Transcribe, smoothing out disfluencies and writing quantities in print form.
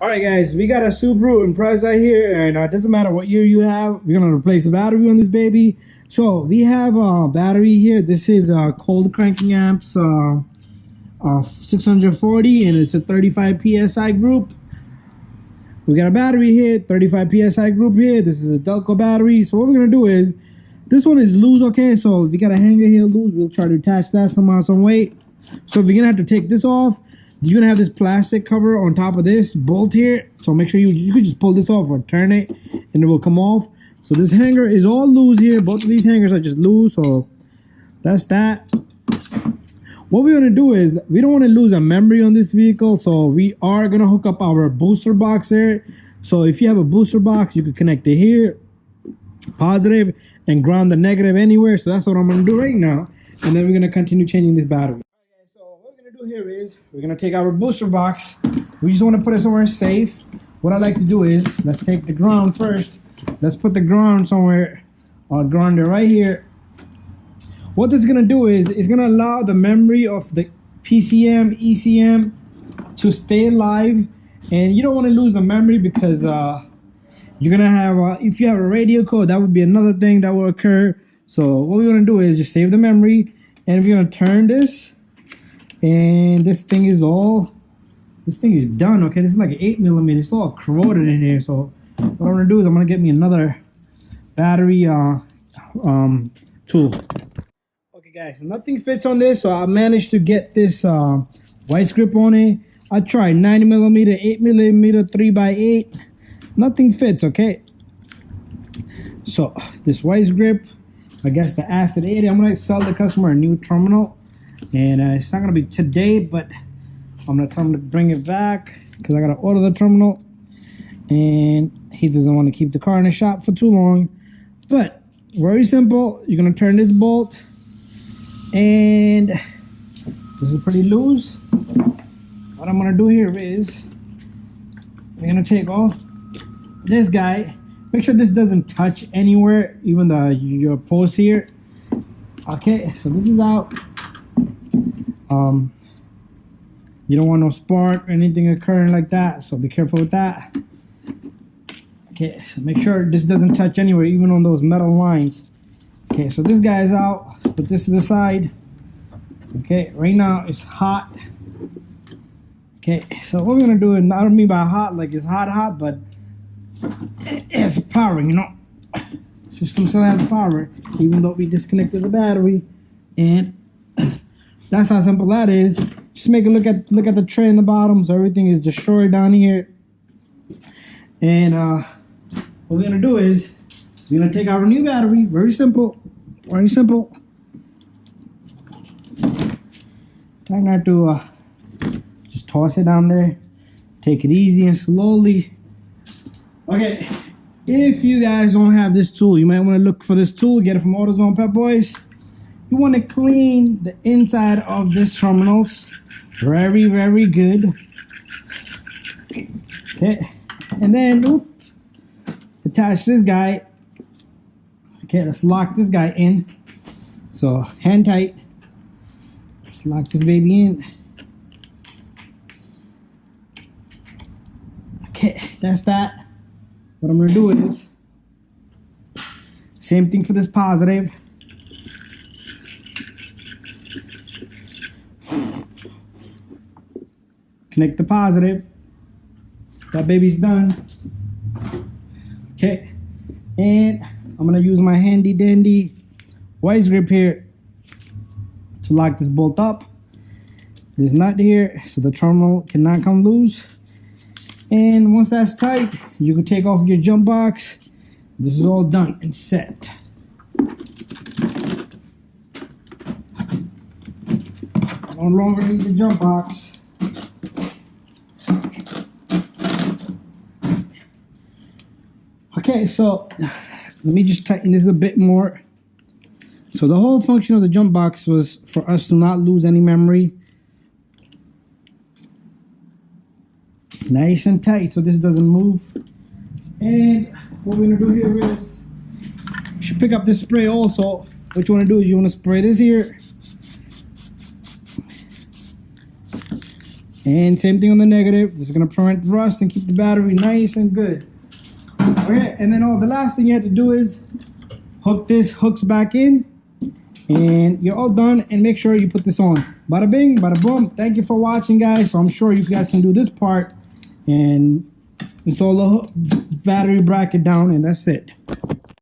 All right, guys, we got a Subaru Impreza here, and it doesn't matter what year you have. We're gonna replace the battery on this baby. So we have a battery here. This is a cold cranking amps 640, and it's a 35 psi group. We got a battery here, 35 psi group here. This is a Delco battery. So what we're gonna do is, this one is loose, okay? So we got a hanger here loose. We'll try to attach that somehow, some weight. So if you're gonna have to take this off, you're gonna have this plastic cover on top of this bolt here. So make sure you could just pull this off or turn it and it will come off. So this hanger is all loose here. Both of these hangers are just loose. So that's that. What we're gonna do is, we don't want to lose a memory on this vehicle. So we are gonna hook up our booster box here. So if you have a booster box, you could connect it here, positive, and ground the negative anywhere. So that's what I'm gonna do right now. And then we're gonna continue changing this battery. Here is, we're gonna take our booster box. We just want to put it somewhere safe. What I like to do is, let's take the ground first. Let's put the ground somewhere. I'll ground it right here. What this is gonna do is, it's gonna allow the memory of the PCM, ECM to stay alive, and you don't want to lose the memory because you're gonna have if you have a radio code, that would be another thing that will occur. So what we're gonna do is just save the memory, and we're gonna turn this. And this thing is done, okay? This is like an 8mm. It's all corroded in here. So what I'm gonna do is, I'm gonna get me another battery tool. Okay, guys, nothing fits on this, so I managed to get this vice grip on it. I tried 90mm, 8mm, 3x8. Nothing fits, okay? So this vice grip, I guess the acid 80. I'm gonna sell the customer a new terminal. And it's not gonna be today, but I'm gonna tell him to bring it back because I gotta order the terminal, and he doesn't want to keep the car in the shop for too long. But very simple. You're gonna turn this bolt, and this is pretty loose. What I'm gonna do here is, we're gonna take off this guy. Make sure this doesn't touch anywhere, even your post here. Okay, so this is out. You don't want no spark or anything occurring like that, so be careful with that. Okay, so make sure this doesn't touch anywhere, even on those metal lines. Okay, so this guy is out. Let's put this to the side. Okay, right now it's hot. Okay, so what we're gonna do, and I don't mean by hot like it's hot, but it has power, you know. System still has power, even though we disconnected the battery. And that's how simple that is. Just make a look at the tray in the bottom. So everything is destroyed down here. And what we're gonna do is, we're gonna take our new battery. Very simple. Very simple. Try not to just toss it down there. Take it easy and slowly. Okay. If you guys don't have this tool, you might want to look for this tool. Get it from AutoZone Pep Boys. You want to clean the inside of this terminals very, very good. Okay, and then attach this guy. Okay, let's lock this guy in. So hand tight. Let's lock this baby in. Okay, that's that. What I'm gonna do is, same thing for this positive. Connect the positive. That baby's done. Okay, and I'm gonna use my handy dandy vice grip here to lock this bolt up. There's nut here, so the terminal cannot come loose. And once that's tight, you can take off your jump box. This is all done and set. No longer need the jump box. Okay, so let me just tighten this a bit more. So the whole function of the jump box was for us to not lose any memory. Nice and tight so this doesn't move. And what we're gonna do here is, you should pick up this spray also. What you wanna do is, you wanna spray this here. And same thing on the negative. This is going to prevent rust and keep the battery nice and good. Okay, and then the last thing you have to do is hook this hooks back in, and you're all done. And make sure you put this on. Bada bing, bada boom. Thank you for watching, guys. So I'm sure you guys can do this part and install the battery bracket down, and that's it.